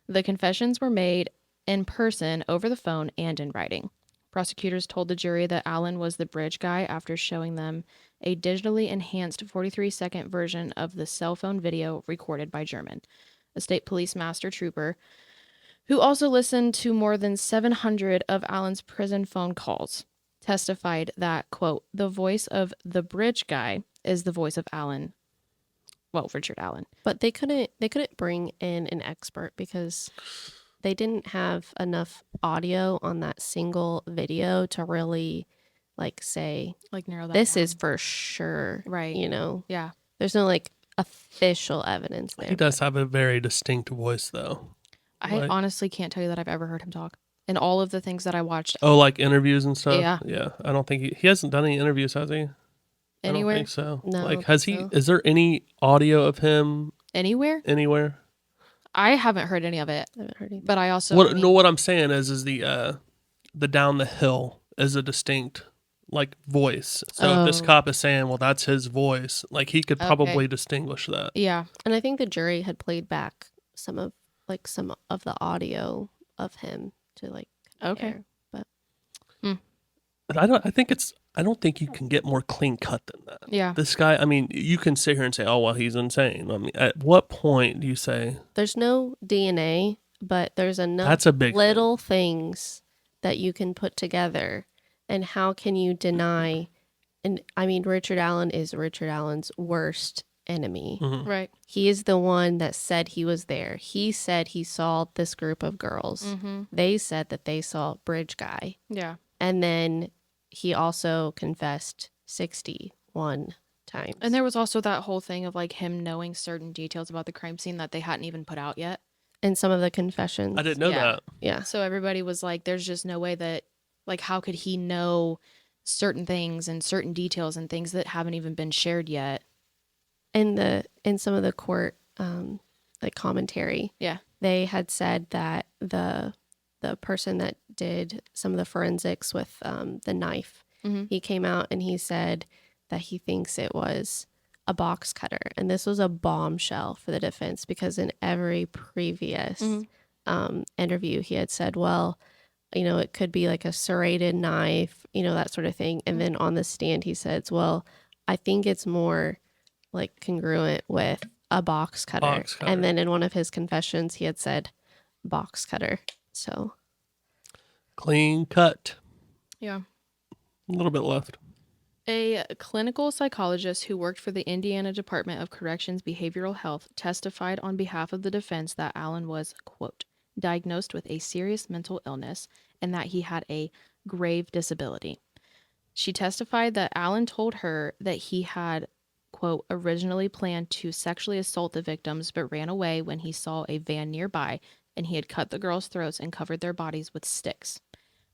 The confessions were made in person, over the phone, and in writing. Prosecutors told the jury that Allen was the bridge guy after showing them a digitally enhanced 43-second version of the cell phone video recorded by German, a state police master trooper who also listened to more than 700 of Allen's prison phone calls, testified that, quote, the voice of the bridge guy is the voice of Allen. Well, Richard Allen. But they couldn't bring in an expert because they didn't have enough audio on that single video to really like say Like narrow that this down. is for sure. Right. You know, Yeah. there's no like official evidence there. he does have a very distinct voice, though. I Like- honestly can't tell you that I've ever heard him talk. In all of the things that I watched Oh, like interviews and stuff? Yeah. Yeah. I don't think he hasn't done any interviews, has he? I anywhere, don't think so. No, I Like, don't has think he, so. is there any audio of him anywhere, anywhere? I haven't heard any of it. I haven't heard anything. But I also What, I mean, no, what I'm saying is the down the hill is a distinct, like, voice. So if this Oh. cop is saying, well, that's his voice, like, he could Okay. probably distinguish that. yeah. And I think the jury had played back some of the audio of him to like Okay. compare. But But I don't think you can get more clean cut than that. Yeah. This guy, I mean, you can sit here and say, oh, well, he's insane. I mean, at what point do you say, there's no DNA, but there's enough that's a big thing. little things that you can put together. And how can you deny? And I mean, Richard Allen is Richard Allen's worst enemy. Mhm. Right. He is the one that said he was there. He said he saw this group of girls. Mm-hmm. They said that they saw Bridge Guy. Yeah. And then he also confessed 61 times. And there was also that whole thing of like him knowing certain details about the crime scene that they hadn't even put out yet. and some of the confessions. I didn't know Yeah. that. Yeah. So everybody was like, there's just no way that, like, how could he know certain things and certain details and things that haven't even been shared yet? In some of the court like commentary, Yeah. they had said that the person that did some of the forensics with the knife, Mhm. he came out and he said that he thinks it was a box cutter, and this was a bombshell for the defense because in every previous Mhm. interview he had said, well, you know, it could be like a serrated knife, you know, that sort of thing. And then on the stand he says, well, I think it's more like congruent with a box cutter. Box cutter. And then in one of his confessions he had said box cutter. So Clean cut. Yeah. A little bit left. A clinical psychologist who worked for the Indiana Department of Corrections Behavioral Health testified on behalf of the defense that Allen was, quote, diagnosed with a serious mental illness and that he had a grave disability. She testified that Allen told her that he had, quote, originally planned to sexually assault the victims but ran away when he saw a van nearby and he had cut the girls' throats and covered their bodies with sticks.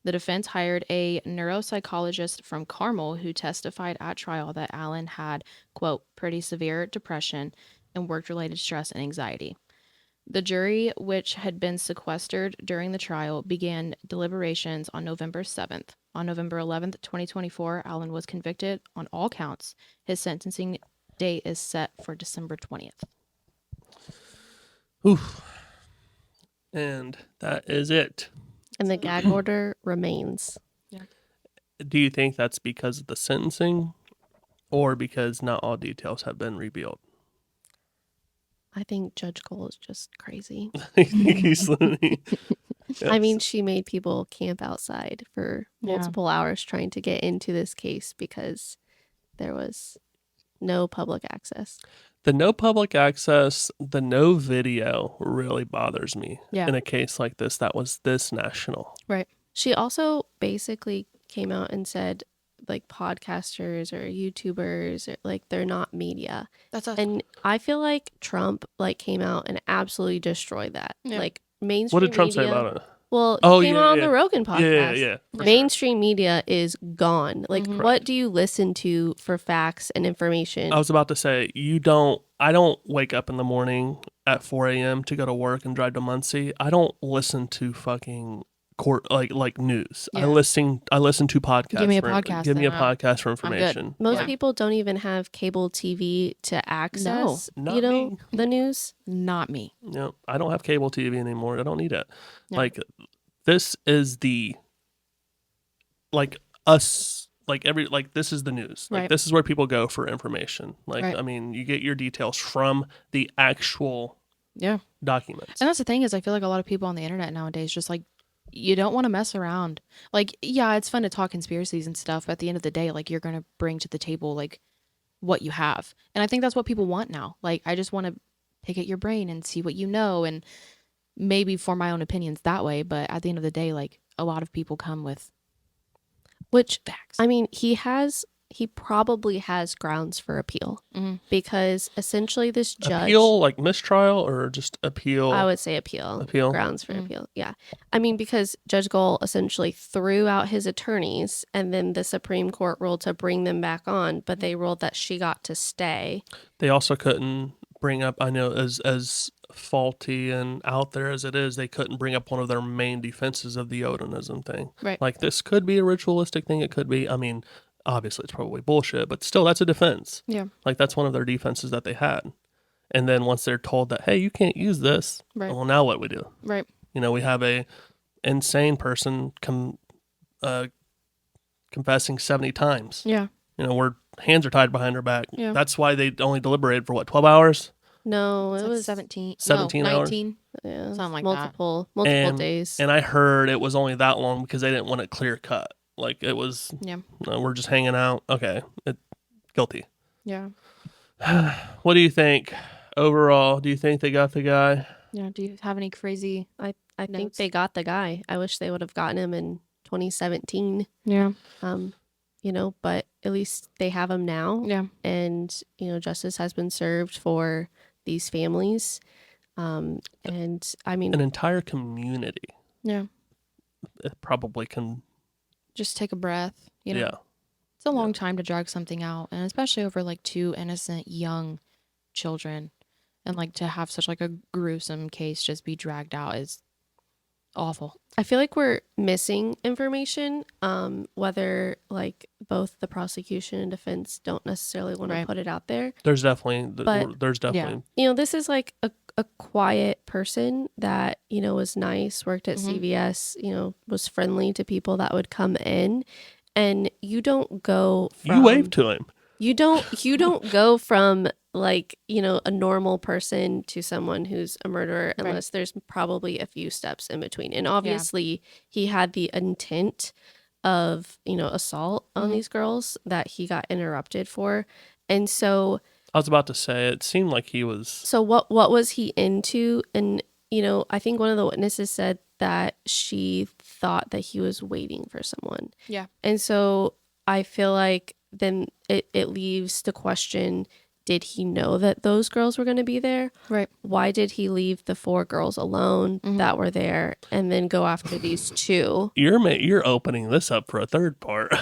The defense hired a neuropsychologist from Carmel who testified at trial that Allen had, quote, pretty severe depression and work-related stress and anxiety. The jury, which had been sequestered during the trial, began deliberations on November 7th. On November 11th, 2024, Allen was convicted on all counts. His sentencing date is set for December 20th. Oof. And that is it. And the gag order remains. Yeah. Do you think that's because of the sentencing or because not all details have been revealed? I think Judge Cole is just crazy. I think he's I mean, she made people camp outside for multiple hours trying to get into this case because there was no public access. The no public access, the no video really bothers me Yeah. in a case like this that was this national. Right. She also basically came out and said, like, podcasters or YouTubers, or, like, they're not media. That's us. And I feel like Trump, like, came out and absolutely destroyed that. Yeah. Like, mainstream What did Trump say media- about it? Well, Oh, he came yeah, out on yeah. the Rogan podcast. Yeah. For sure. Mainstream media is gone. Like, Mhm. what do you listen to for facts and information? I was about to say, I don't wake up in the morning at 4 a.m. to go to work and drive to Muncie. I don't listen to fucking court like news. Yeah. I listen to podcasts. Give me a podcast, Give me a then podcast for I'm good. information. Most Yeah. people don't even have cable TV to access, not you know, me. the news. Not me. No, I don't have cable TV anymore. I don't need it. Yeah. Like, this is the, like, us, like, this is the news. Like, Right. this is where people go for information. Like, Right. I mean, you get your details from the actual Yeah. documents. And that's the thing is I feel like a lot of people on the internet nowadays just like you don't want to mess around. Like, yeah, it's fun to talk conspiracies and stuff, but at the end of the day, like you're going to bring to the table like what you have. And I think that's what people want now. Like I just want to pick at your brain and see what you know and maybe form my own opinions that way, but at the end of the day, like a lot of people come with Which, facts. I mean, he probably has grounds for appeal Mhm. because essentially this judge. Appeal, like mistrial, or just appeal? I would say appeal. Appeal? Grounds for appeal. Yeah. I mean, because Judge Gold essentially threw out his attorneys and then the Supreme Court ruled to bring them back on, but they ruled that she got to stay. They also couldn't bring up, I know, as faulty and out there as it is, they couldn't bring up one of their main defenses of the Odinism thing. Right. Like, this could be a ritualistic thing. It could be, I mean, obviously it's probably bullshit, but still, that's a defense. Yeah. Like, that's one of their defenses that they had. And then once they're told that, hey, you can't use this, Right. well, now what we do? Right. You know, we have a insane person confessing 70 times. Yeah. You know, where hands are tied behind her back. Yeah. That's why they only deliberated for, what, 12 hours? No, It it was was 17. 17 no, hours? 19. yeah, something like multiple And- days. And I heard it was only that long because they didn't want it clear cut. Like, it was, Yeah. no, we're just hanging out. Okay, guilty. Yeah. What do you think overall? Do you think they got the guy? Yeah. Do you have any crazy? I think notes? they got the guy. I wish they would have gotten him in 2017. Yeah. You know, but at least they have him now. Yeah. And, you know, justice has been served for these families. And I mean, An entire community Yeah. probably can. Just take a breath. You know, Yeah. it's a long time to drag something out, and especially over like two innocent young children, and like to have such like a gruesome case just be dragged out is awful. I feel like we're missing information, whether like both the prosecution and defense don't necessarily want to Right. put it out there. There's definitely. But- there's definitely. You know, this is like a quiet person that, you know, was nice, worked at Mhm. CVS, you know, was friendly to people that would come in. And you don't go from, You waved to him. you don't go from like, you know, a normal person to someone who's a murderer Right. unless there's probably a few steps in between. And obviously he had the intent of, assault on these girls that he got interrupted for. And so I was about to say, it seemed like he was. So what was he into? And, I think one of the witnesses said that she thought that he was waiting for someone. Yeah. And so I feel like then it leaves the question, did he know that those girls were going to be there? Right. Why did he leave the 4 girls alone that were there and then go after these 2? You're opening this up for a third part.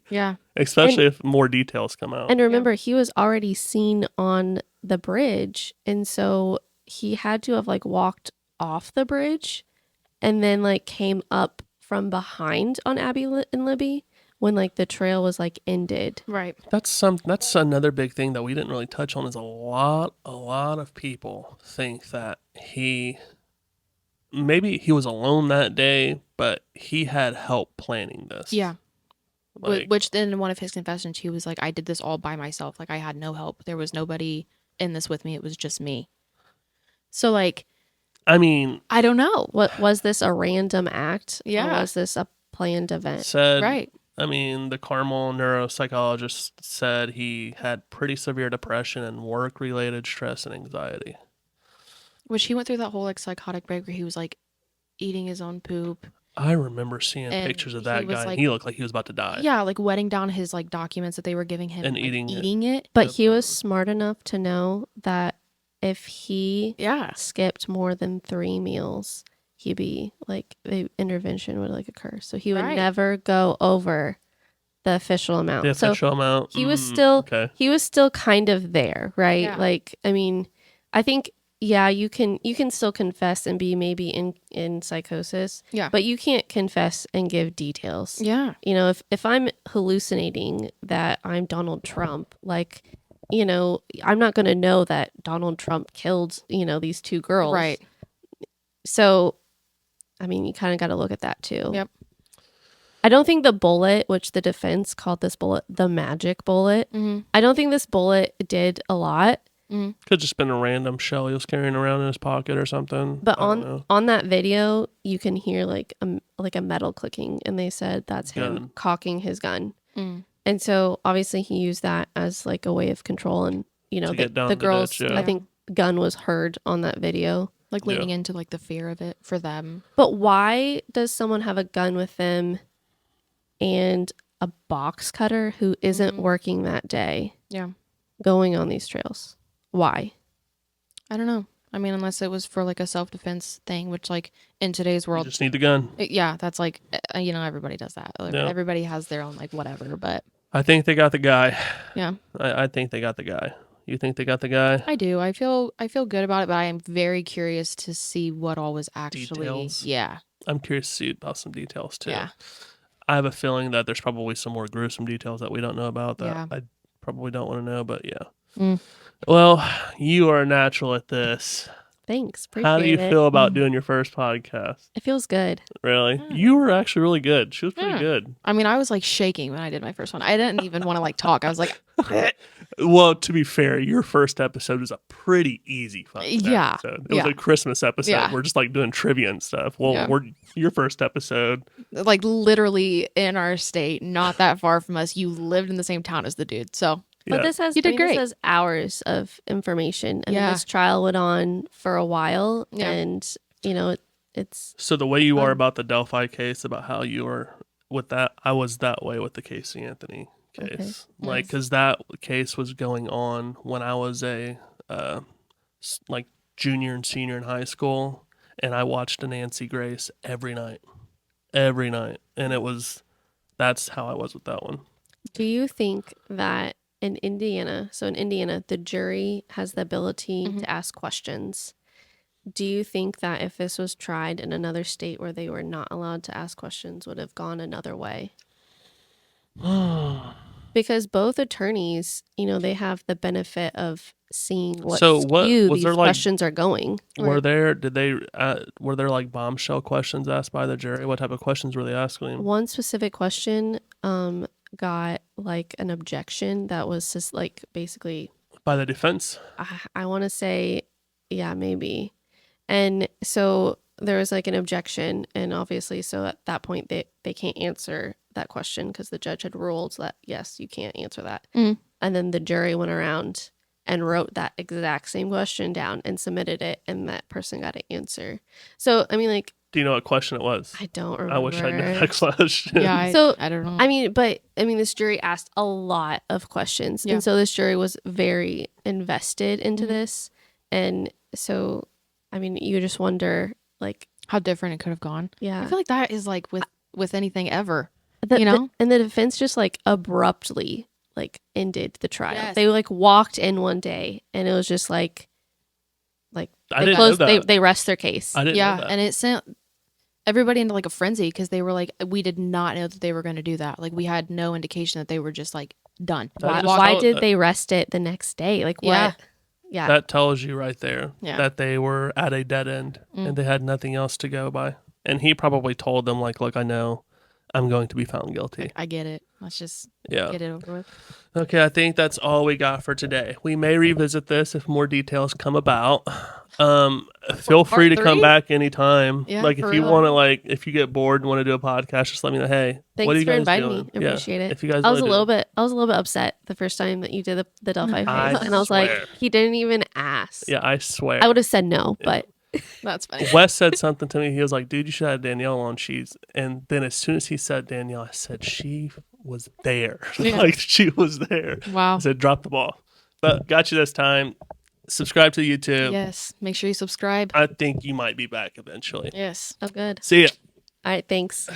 Yeah. Especially if more details come out. And remember, he was already seen on the bridge. And so he had to have walked off the bridge and then came up from behind on Abby and Libby when the trail was ended. Right. That's another big thing that we didn't really touch on is a lot of people think that maybe he was alone that day, but he had help planning this. Yeah. Which then in one of his confessions, he was like, I did this all by myself. I had no help. There was nobody in this with me. It was just me. So I mean, I don't know. What was this, a random act? Yeah. Or was this a planned event? Right. I mean, the Carmel neuropsychologist said he had pretty severe depression and work-related stress and anxiety. Which he went through that whole psychotic break where he was eating his own poop. I remember seeing And pictures of that he was guy. And he looked like he was about to die. Yeah, wetting down his documents that they were giving him And eating it. But he was smart enough to know that if he Yeah. skipped more than 3 meals, he'd be the intervention would occur. So he would never go over the official amount. The official amount. He was still okay. He was still kind of there, right? Yeah. I mean, I think you can still confess and be maybe in psychosis. Yeah. But you can't confess and give details. Yeah. If I'm hallucinating that I'm Donald Trump, I'm not going to know that Donald Trump killed, these 2 girls. Right. So, I mean, you kind of got to look at that too. Yep. I don't think the bullet, which the defense called this bullet the magic bullet, I don't think this bullet did a lot. Could just been a random shell he was carrying around in his pocket or something. But on that video, you can hear a metal clicking, and they said that's him cocking his gun. And so obviously he used that as a way of control, and the girls. Ditch, yeah. I think gun was heard on that video, leaning into the fear of it for them. But why does someone have a gun with them and a box cutter who isn't working that day? Yeah. Going on these trails. Why? I don't know. I mean, unless it was for a self-defense thing, which in today's world, you just need the gun. Yeah, that's everybody does that. Everybody has their own whatever, but I think they got the guy. Yeah. I think they got the guy. You think they got the guy? I do. I feel good about it, but I am very curious to see what all was actually. Details. Yeah. I'm curious to see about some details too. Yeah. I have a feeling that there's probably some more gruesome details that we don't know about that Yeah. I probably don't want to know, but yeah. Mm. Well, you are a natural at this. Thanks. Appreciate How do you it. feel about doing your first podcast? It feels good. Really? Yeah. You were actually really good. She was pretty Yeah. good. I mean, I was shaking when I did my first one. I didn't even want to talk. I was like, Well, to be fair, your first episode was a pretty easy fun Yeah. episode. It was Yeah. a Christmas episode. Yeah. We're just doing trivia and stuff. Well, Yeah. your first episode. Literally in our state, not that far from us. You lived in the same town as the dude. So, But this has You did great. This has hours of information. And Yeah. this trial went on for a while. Yeah. And, it's So the way you are about the Delphi case, about how you are with that, I was that way with the Casey Anthony case. Okay. Because that case was going on when I was a junior and senior in high school, and I watched a Nancy Grace every night, and that's how I was with that one. Do you think that in Indiana, the jury has the ability to ask questions? Do you think that if this was tried in another state where they were not allowed to ask questions, would have gone another way? Because both attorneys, they have the benefit of seeing what skew these questions are going. Were there bombshell questions asked by the jury? What type of questions were they asking? One specific question got an objection that was just basically By the defense? I want to say, yeah, maybe. And so there was like an objection, and obviously, so at that point, they can't answer that question because the judge had ruled that, yes, you can't answer that. Mm. And then the jury went around and wrote that exact same question down and submitted it, and that person got an answer. So, I mean, like, Do you know what question it was? I don't remember. I wish I knew that question. Yeah, I don't know. I mean, this jury asked a lot of questions. Yeah. And so this jury was very invested into this. And so, I mean, you just wonder, like, how different it could have gone. yeah. I feel like that is like with anything ever. And the defense just like abruptly like ended the trial. Yes. They like walked in one day and it was just like I they didn't closed, know that. they rest their case. I didn't know that. And it sent everybody into like a frenzy because they were like, we did not know that they were going to do that. Like we had no indication that they were just like done. Why did they rest it the next day? Like what? Yeah. Yeah. That tells you right there Yeah. that they were at a dead end and they had nothing else to go by. And he probably told them, like, look, I know I'm going to be found guilty. Like, I get it. Let's just Yeah. get it over with. Okay, I think that's all we got for today. We may revisit this if more details come about. Feel free to Part come 3? back anytime. Yeah, like for if you real. want to, like if you get bored and want to do a podcast, just let me know. Hey, Thanks what are you for guys inviting doing? me. I appreciate it. If you guys, I was a wanna do- little bit upset the first time that you did the Delphi I case, and I was like, swear. he didn't even ask. Yeah, I swear. I would have said no, but That's funny. Wes said something to me. He was like, dude, you should have Danielle on. And then as soon as he said Danielle, I said, she was there. Yeah. Like, she was there. Wow. I said, drop the ball. But got you this time. Subscribe to YouTube. Yes. Make sure you subscribe. I think you might be back eventually. Yes. oh, good. See ya. All right, thanks.